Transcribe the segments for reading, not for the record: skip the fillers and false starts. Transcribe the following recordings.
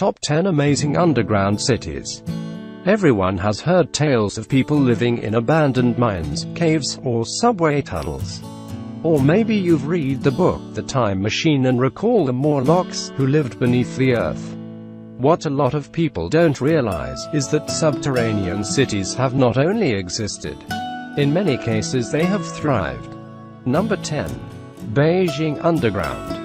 Top 10 Amazing Underground Cities. Everyone has heard tales of people living in abandoned mines, caves, or subway tunnels. Or maybe you've read the book The Time Machine and recall the Morlocks, who lived beneath the earth. What a lot of people don't realize is that subterranean cities have not only existed. In many cases they have thrived. Number 10. Beijing Underground.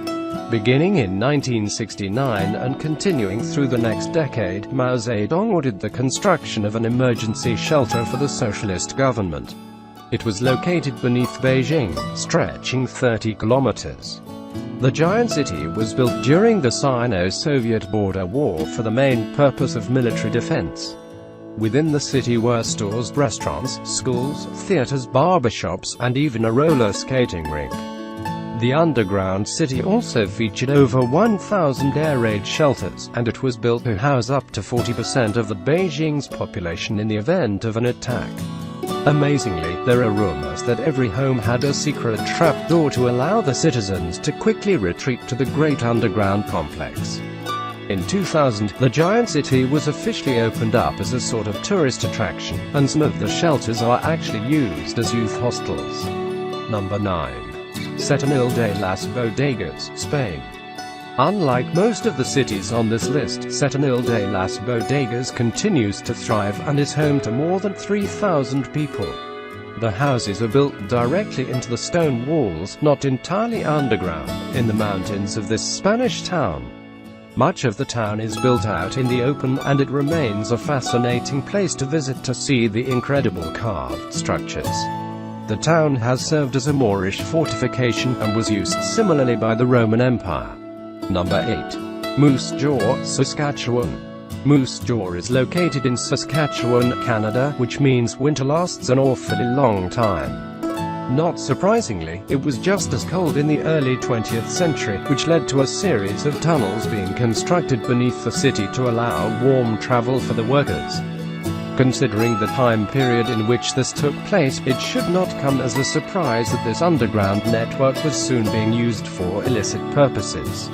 Beginning in 1969 and continuing through the next decade, Mao Zedong ordered the construction of an emergency shelter for the socialist government. It was located beneath Beijing, stretching 30 kilometers. The giant city was built during the Sino-Soviet border war for the main purpose of military defense. Within the city were stores, restaurants, schools, theaters, barbershops, and even a roller skating rink. The underground city also featured over 1,000 air raid shelters, and it was built to house up to 40% of the Beijing's population in the event of an attack. Amazingly, there are rumors that every home had a secret trapdoor to allow the citizens to quickly retreat to the great underground complex. In 2000, the giant city was officially opened up as a sort of tourist attraction, and some of the shelters are actually used as youth hostels. Number 9. Setenil de las Bodegas, Spain. Unlike most of the cities on this list, Setenil de las Bodegas continues to thrive and is home to more than 3,000 people. The houses are built directly into the stone walls, not entirely underground, in the mountains of this Spanish town. Much of the town is built out in the open, and it remains a fascinating place to visit to see the incredible carved structures. The town has served as a Moorish fortification, and was used similarly by the Roman Empire. Number 8. Moose Jaw, Saskatchewan. Moose Jaw is located in Saskatchewan, Canada, which means winter lasts an awfully long time. Not surprisingly, it was just as cold in the early 20th century, which led to a series of tunnels being constructed beneath the city to allow warm travel for the workers. Considering the time period in which this took place, it should not come as a surprise that this underground network was soon being used for illicit purposes.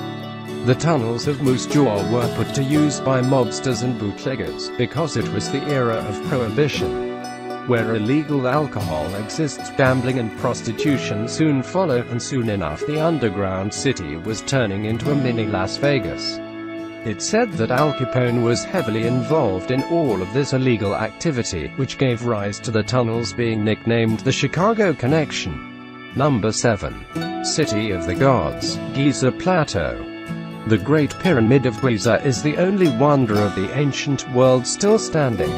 The tunnels of Moose Jaw were put to use by mobsters and bootleggers, because it was the era of prohibition. Where illegal alcohol exists, gambling and prostitution soon follow, and soon enough the underground city was turning into a mini Las Vegas. It's said that Al Capone was heavily involved in all of this illegal activity, which gave rise to the tunnels being nicknamed the Chicago Connection. Number 7. City of the Gods, Giza Plateau. The Great Pyramid of Giza is the only wonder of the ancient world still standing.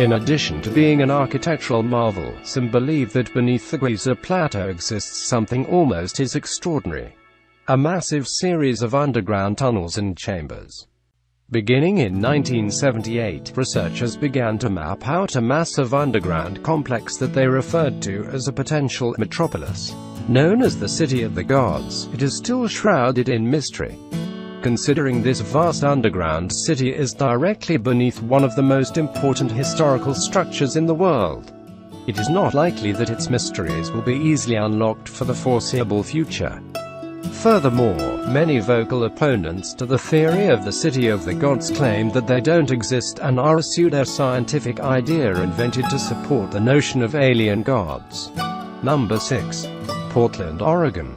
In addition to being an architectural marvel, some believe that beneath the Giza Plateau exists something almost as extraordinary. A massive series of underground tunnels and chambers. Beginning in 1978, researchers began to map out a massive underground complex that they referred to as a potential metropolis. Known as the City of the Gods, it is still shrouded in mystery. Considering this vast underground city is directly beneath one of the most important historical structures in the world, it is not likely that its mysteries will be easily unlocked for the foreseeable future. Furthermore, many vocal opponents to the theory of the City of the Gods claim that they don't exist and are a pseudo-scientific idea invented to support the notion of alien gods. Number 6. Portland, Oregon.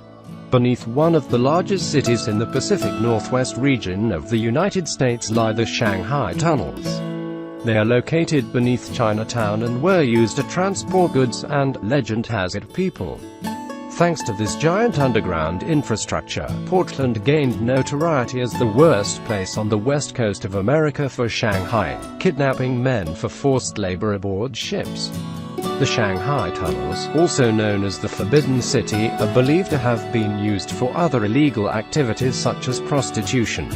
Beneath one of the largest cities in the Pacific Northwest region of the United States lie the Shanghai Tunnels. They are located beneath Chinatown and were used to transport goods and, legend has it, people. Thanks to this giant underground infrastructure, Portland gained notoriety as the worst place on the west coast of America for Shanghai kidnapping men for forced labor aboard ships. The Shanghai Tunnels, also known as the Forbidden City, are believed to have been used for other illegal activities such as prostitution.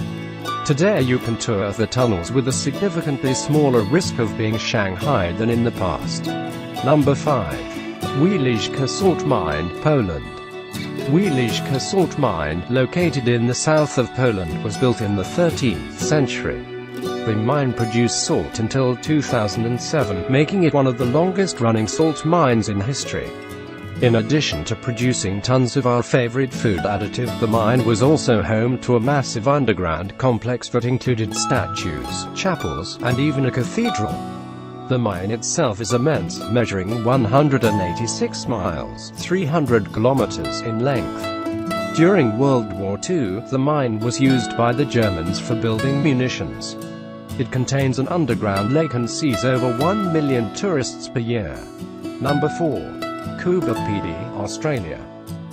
Today you can tour the tunnels with a significantly smaller risk of being shanghaied than in the past. Number 5. Wieliczka Salt Mine, Poland. Wieliczka Salt Mine, located in the south of Poland, was built in the 13th century. The mine produced salt until 2007, making it one of the longest-running salt mines in history. In addition to producing tons of our favorite food additive, the mine was also home to a massive underground complex that included statues, chapels, and even a cathedral. The mine itself is immense, measuring 186 miles, 300 kilometers in length. During World War II, the mine was used by the Germans for building munitions. It contains an underground lake and sees over 1 million tourists per year. Number 4. Coober Pedy, Australia.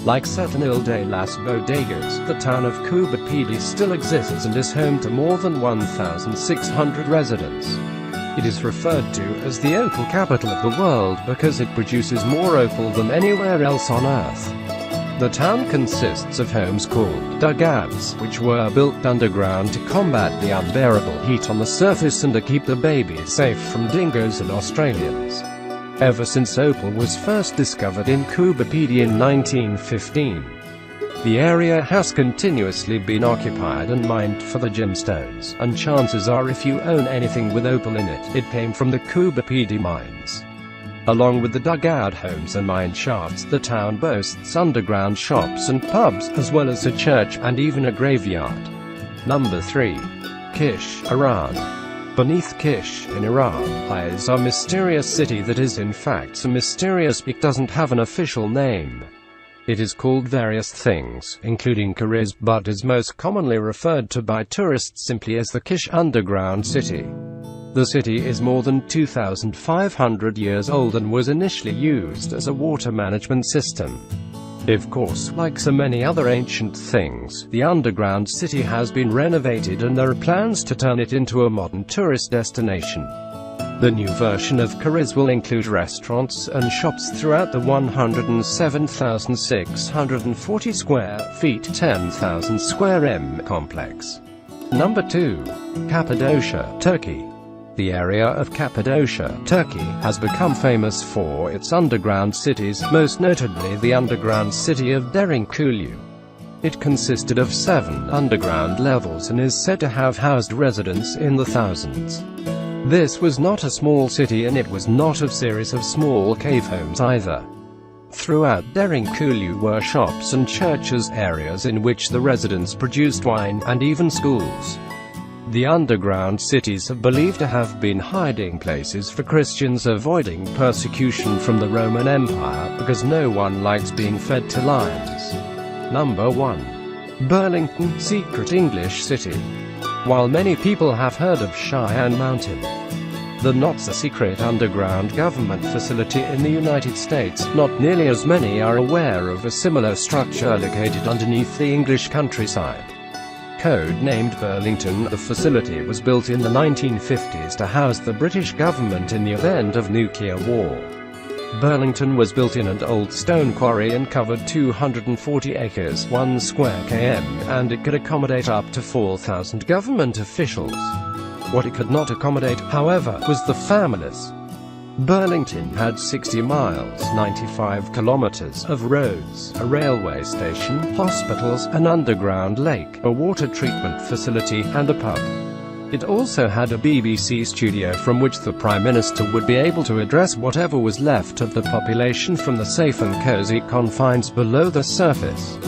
Like Setonil de las Bodegas, the town of Coober Pedy still exists and is home to more than 1,600 residents. It is referred to as the opal capital of the world because it produces more opal than anywhere else on Earth. The town consists of homes called dugouts, which were built underground to combat the unbearable heat on the surface and to keep the babies safe from dingoes and Australians. Ever since opal was first discovered in Coober Pedy in 1915, the area has continuously been occupied and mined for the gemstones, and chances are if you own anything with opal in it, it came from the Coober Pedy mines. Along with the dugout homes and mine shafts, the town boasts underground shops and pubs, as well as a church and even a graveyard. Number 3. Kish, Iran. Beneath Kish, in Iran, lies a mysterious city that is in fact so mysterious it doesn't have an official name. It is called various things, including Kariz, but is most commonly referred to by tourists simply as the Kish Underground City. The city is more than 2,500 years old and was initially used as a water management system. Of course, like so many other ancient things, the underground city has been renovated and there are plans to turn it into a modern tourist destination. The new version of Kariz will include restaurants and shops throughout the 107,640 square feet 10,000 square m complex. Number 2. Cappadocia, Turkey. The area of Cappadocia, Turkey, has become famous for its underground cities, most notably the underground city of Derinkuyu. It consisted of 7 underground levels and is said to have housed residents in the thousands. This was not a small city and it was not a series of small cave homes either. Throughout Derinkuyu were shops and churches, areas in which the residents produced wine, and even schools. The underground cities are believed to have been hiding places for Christians avoiding persecution from the Roman Empire, because no one likes being fed to lions. Number 1. Burlington, secret English city. While many people have heard of Cheyenne Mountain, the not-so-secret underground government facility in the United States, not nearly as many are aware of a similar structure located underneath the English countryside. Code-named Burlington, the facility was built in the 1950s to house the British government in the event of nuclear war. Burlington was built in an old stone quarry and covered 240 acres, 1 square km, and it could accommodate up to 4,000 government officials. What it could not accommodate, however, was the families. Burlington had 60 miles, 95 kilometers of roads, a railway station, hospitals, an underground lake, a water treatment facility, and a pub. It also had a BBC studio from which the Prime Minister would be able to address whatever was left of the population from the safe and cozy confines below the surface.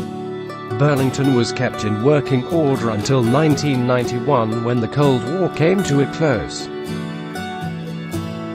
Burlington was kept in working order until 1991 when the Cold War came to a close.